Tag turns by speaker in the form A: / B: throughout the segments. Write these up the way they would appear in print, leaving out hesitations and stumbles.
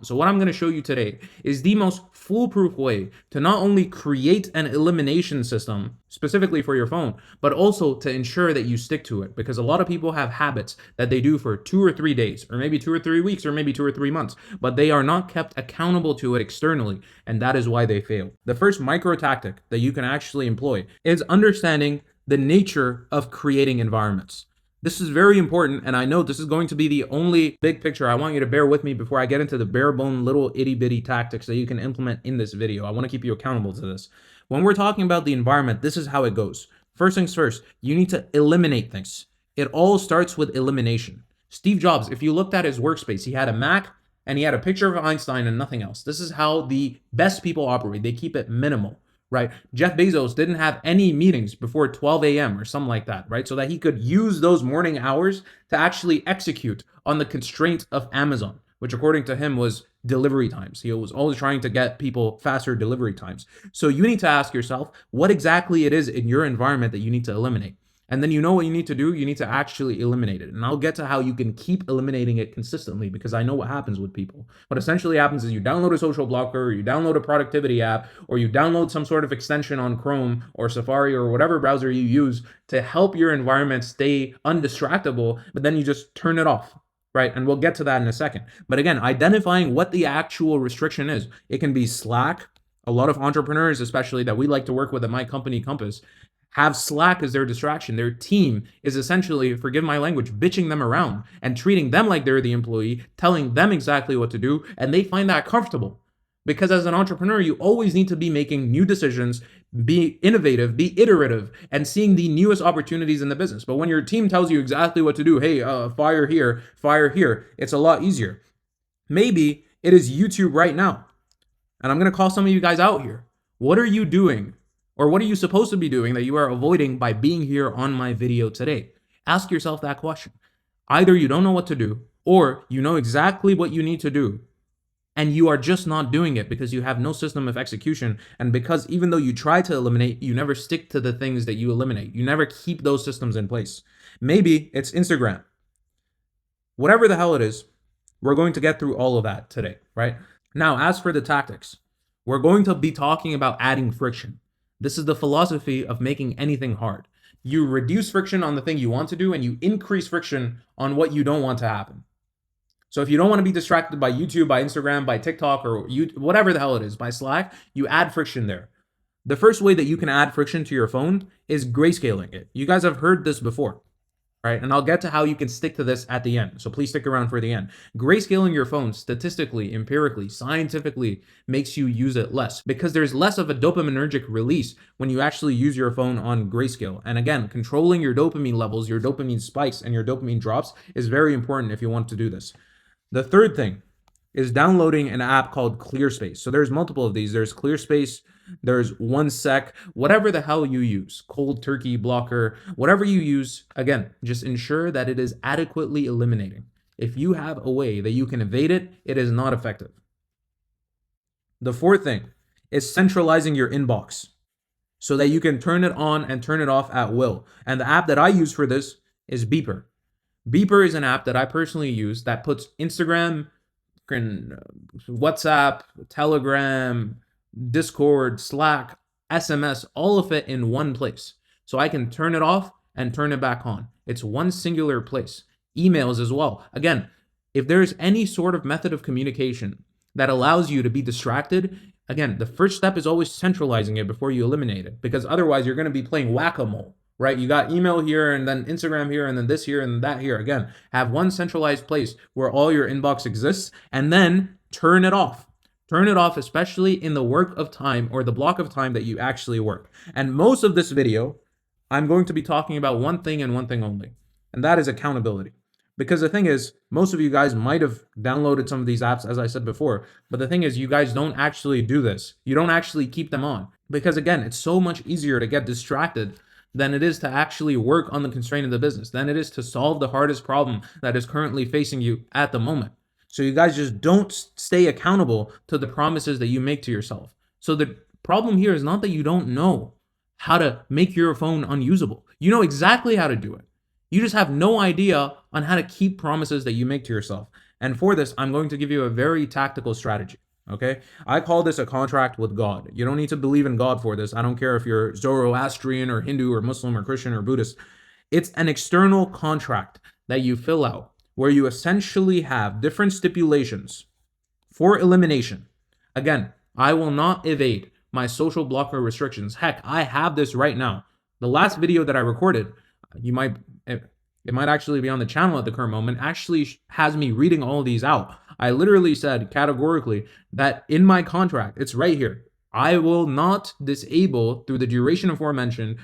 A: So what I'm going to show you today is the most foolproof way to not only create an elimination system specifically for your phone, but also to ensure that you stick to it. Because a lot of people have habits that they do for 2 or 3 days, or maybe 2 or 3 weeks, or maybe 2 or 3 months, but they are not kept accountable to it externally, and that is why they fail. The first micro tactic that you can actually employ is understanding the nature of creating environments. This is very important, and I know this is going to be the only big picture. I want you to bear with me before I get into the bare bone little itty bitty tactics that you can implement in this video. I want to keep you accountable to this. When we're talking about the environment, this is how it goes. First things first, you need to eliminate things. It all starts with elimination. Steve Jobs, if you looked at his workspace, he had a Mac and he had a picture of Einstein and nothing else. This is how the best people operate. They keep it minimal. Right? Jeff Bezos didn't have any meetings before 12 a.m. or something like that, right? So that he could use those morning hours to actually execute on the constraint of Amazon, which according to him was delivery times. He was always trying to get people faster delivery times. So you need to ask yourself what exactly it is in your environment that you need to eliminate. And then you know what you need to do. You need to actually eliminate it. And I'll get to how you can keep eliminating it consistently because I know what happens with people. What essentially happens is you download a social blocker, or you download a productivity app, or you download some sort of extension on Chrome or Safari or whatever browser you use to help your environment stay undistractable, but then you just turn it off. Right? And we'll get to that in a second. But again, identifying what the actual restriction is. It can be Slack. A lot of entrepreneurs, especially that we like to work with at my company, Compass, have Slack as their distraction. Their team is essentially, forgive my language, bitching them around and treating them like they're the employee, telling them exactly what to do, and they find that comfortable. Because as an entrepreneur, you always need to be making new decisions, be innovative, be iterative, and seeing the newest opportunities in the business. But when your team tells you exactly what to do, hey, fire here, it's a lot easier. Maybe it is YouTube right now. And I'm going to call some of you guys out here. What are you doing? Or what are you supposed to be doing that you are avoiding by being here on my video today? Ask yourself that question. Either you don't know what to do, or you know exactly what you need to do, and you are just not doing it because you have no system of execution, and because even though you try to eliminate, you never stick to the things that you eliminate. You never keep those systems in place. Maybe it's Instagram. Whatever the hell it is, we're going to get through all of that today, right? Now, as for the tactics, we're going to be talking about adding friction. This is the philosophy of making anything hard. You reduce friction on the thing you want to do, and you increase friction on what you don't want to happen. So if you don't want to be distracted by YouTube, by Instagram, by TikTok, or whatever the hell it is, by Slack, you add friction there. The first way that you can add friction to your phone is grayscaling it. You guys have heard this before. Right? And I'll get to how you can stick to this at the end. So please stick around for the end. Grayscaling your phone statistically, empirically, scientifically makes you use it less because there's less of a dopaminergic release when you actually use your phone on grayscale. And again, controlling your dopamine levels, your dopamine spikes, and your dopamine drops is very important if you want to do this. The third thing is downloading an app called ClearSpace. So there's multiple of these. There's ClearSpace, there's OneSec, whatever the hell you use, cold turkey blocker, whatever you use, again, just ensure that it is adequately eliminating. If you have a way that you can evade it, it is not effective. The fourth thing is centralizing your inbox so that you can turn it on and turn it off at will. And the app that I use for this is Beeper. Beeper is an app that I personally use that puts Instagram, WhatsApp, Telegram, Discord, Slack, SMS, all of it in one place. So I can turn it off and turn it back on. It's one singular place. Emails as well. Again, if there's any sort of method of communication that allows you to be distracted, again, the first step is always centralizing it before you eliminate it, because otherwise you're going to be playing whack-a-mole. Right? You got email here and then Instagram here and then this here and that here. Again, have one centralized place where all your inbox exists and then turn it off. Turn it off, especially in the work of time or the block of time that you actually work. And most of this video, I'm going to be talking about one thing and one thing only, and that is accountability. Because the thing is, most of you guys might have downloaded some of these apps, as I said before, but the thing is, you guys don't actually do this. You don't actually keep them on. Because again, it's so much easier to get distracted than it is to actually work on the constraint of the business, than it is to solve the hardest problem that is currently facing you at the moment. So you guys just don't stay accountable to the promises that you make to yourself. So the problem here is not that you don't know how to make your phone unusable. You know exactly how to do it. You just have no idea on how to keep promises that you make to yourself. And for this, I'm going to give you a very tactical strategy. Okay, I call this a contract with God. You don't need to believe in God for this. I don't care if you're Zoroastrian or Hindu or Muslim or Christian or Buddhist. It's an external contract that you fill out where you essentially have different stipulations for elimination. Again, I will not evade my social blocker restrictions. Heck, I have this right now. The last video that I recorded, you might it might actually be on the channel at the current moment, actually has me reading all of these out. I literally said categorically that in my contract, it's right here. I will not disable through the duration aforementioned,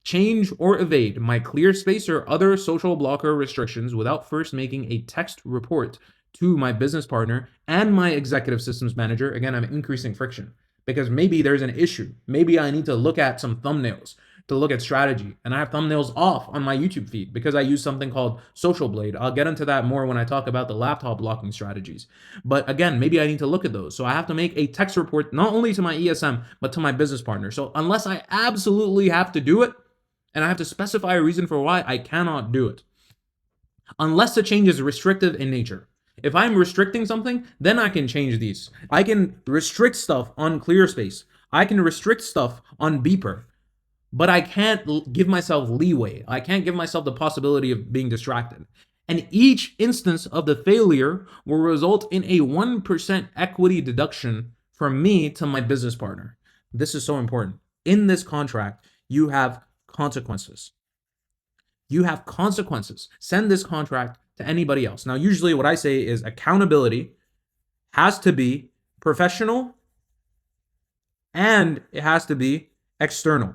A: change or evade my clear space or other social blocker restrictions without first making a text report to my business partner and my executive systems manager. Again, I'm increasing friction because maybe there's an issue. Maybe I need to look at some thumbnails to look at strategy, and I have thumbnails off on my YouTube feed because I use something called Social Blade. I'll get into that more when I talk about the laptop blocking strategies. But again, maybe I need to look at those. So I have to make a text report not only to my ESM, but to my business partner. So unless I absolutely have to do it, and I have to specify a reason for why, I cannot do it. Unless the change is restrictive in nature. If I'm restricting something, then I can change these. I can restrict stuff on ClearSpace. I can restrict stuff on Beeper. But I can't give myself leeway. I can't give myself the possibility of being distracted. And each instance of the failure will result in a 1% equity deduction from me to my business partner. This is so important. In this contract, you have consequences. You have consequences. Send this contract to anybody else. Now, usually what I say is accountability has to be professional and it has to be external.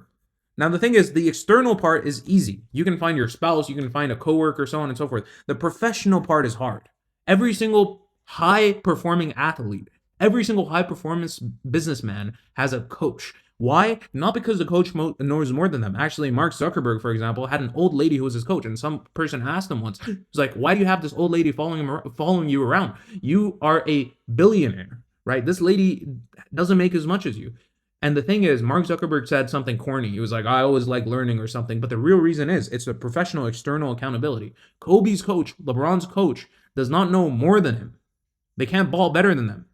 A: Now, the thing is, the external part is easy. You can find your spouse, you can find a coworker, so on and so forth. The professional part is hard. Every single high-performing athlete, every single high-performance businessman has a coach. Why? Not because the coach knows more than them. Actually, Mark Zuckerberg, for example, had an old lady who was his coach, and some person asked him once, he's like, why do you have this old lady following you around? You are a billionaire, right? This lady doesn't make as much as you. And the thing is, Mark Zuckerberg said something corny. He was like, I always like learning or something. But the real reason is it's a professional external accountability. Kobe's coach, LeBron's coach, does not know more than him. They can't ball better than them.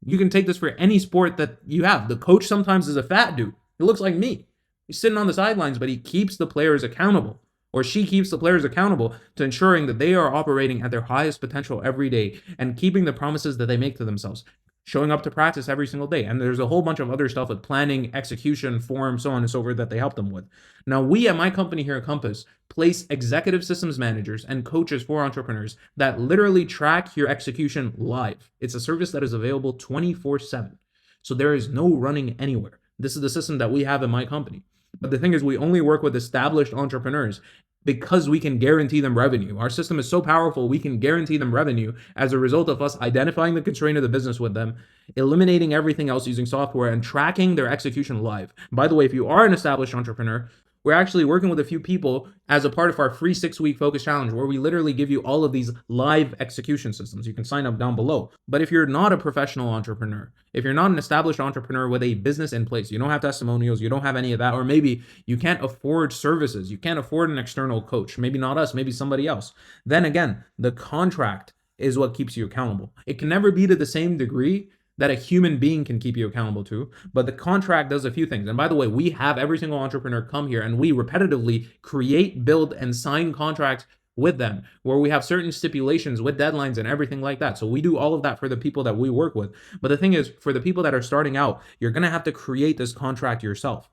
A: You can take this for any sport that you have. The coach sometimes is a fat dude. He looks like me. He's sitting on the sidelines, but he keeps the players accountable. Or she keeps the players accountable to ensuring that they are operating at their highest potential every day and keeping the promises that they make to themselves. Showing up to practice every single day. And there's a whole bunch of other stuff with planning, execution, form, so on and so forth that they help them with. Now, we at my company here at Compass place executive systems managers and coaches for entrepreneurs that literally track your execution live. It's a service that is available 24/7. So there is no running anywhere. This is the system that we have in my company. But the thing is, we only work with established entrepreneurs because we can guarantee them revenue. Our system is so powerful, we can guarantee them revenue as a result of us identifying the constraint of the business with them, eliminating everything else using software, and tracking their execution live. By the way, if you are an established entrepreneur, we're actually working with a few people as a part of our free 6-week focus challenge where we literally give you all of these live execution systems. You can sign up down below. But if you're not a professional entrepreneur, if you're not an established entrepreneur with a business in place, you don't have testimonials, you don't have any of that, or maybe you can't afford services, you can't afford an external coach, maybe not us, maybe somebody else, then again, the contract is what keeps you accountable. It can never be to the same degree that a human being can keep you accountable to, but the contract does a few things. And by the way, we have every single entrepreneur come here and we repetitively create, build, and sign contracts with them where we have certain stipulations with deadlines and everything like that. So we do all of that for the people that we work with. But the thing is, for the people that are starting out, you're gonna have to create this contract yourself.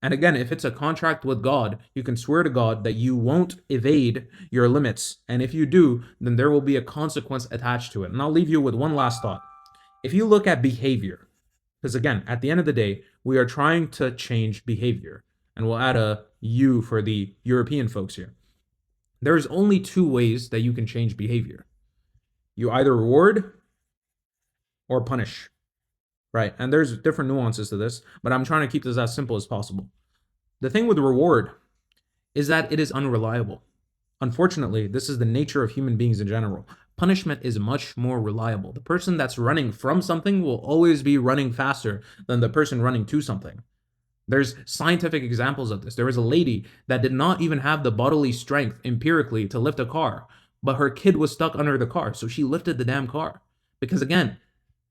A: And again, if it's a contract with God, you can swear to God that you won't evade your limits. And if you do, then there will be a consequence attached to it. And I'll leave you with one last thought. If you look at behavior, because again, at the end of the day, we are trying to change behavior. And we'll add a U for the European folks here. There's only two ways that you can change behavior. You either reward or punish, right? And there's different nuances to this, but I'm trying to keep this as simple as possible. The thing with reward is that it is unreliable. Unfortunately, this is the nature of human beings in general. Punishment is much more reliable. The person that's running from something will always be running faster than the person running to something. There's scientific examples of this. There was a lady that did not even have the bodily strength empirically to lift a car, but her kid was stuck under the car, so she lifted the damn car. Because again,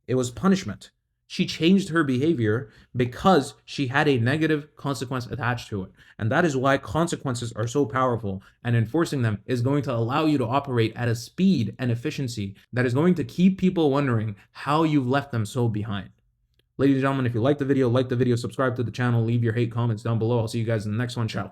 A: it was punishment. She changed her behavior because she had a negative consequence attached to it. And that is why consequences are so powerful, and enforcing them is going to allow you to operate at a speed and efficiency that is going to keep people wondering how you've left them so behind. Ladies and gentlemen, if you like the video, subscribe to the channel, leave your hate comments down below. I'll see you guys in the next one. Ciao.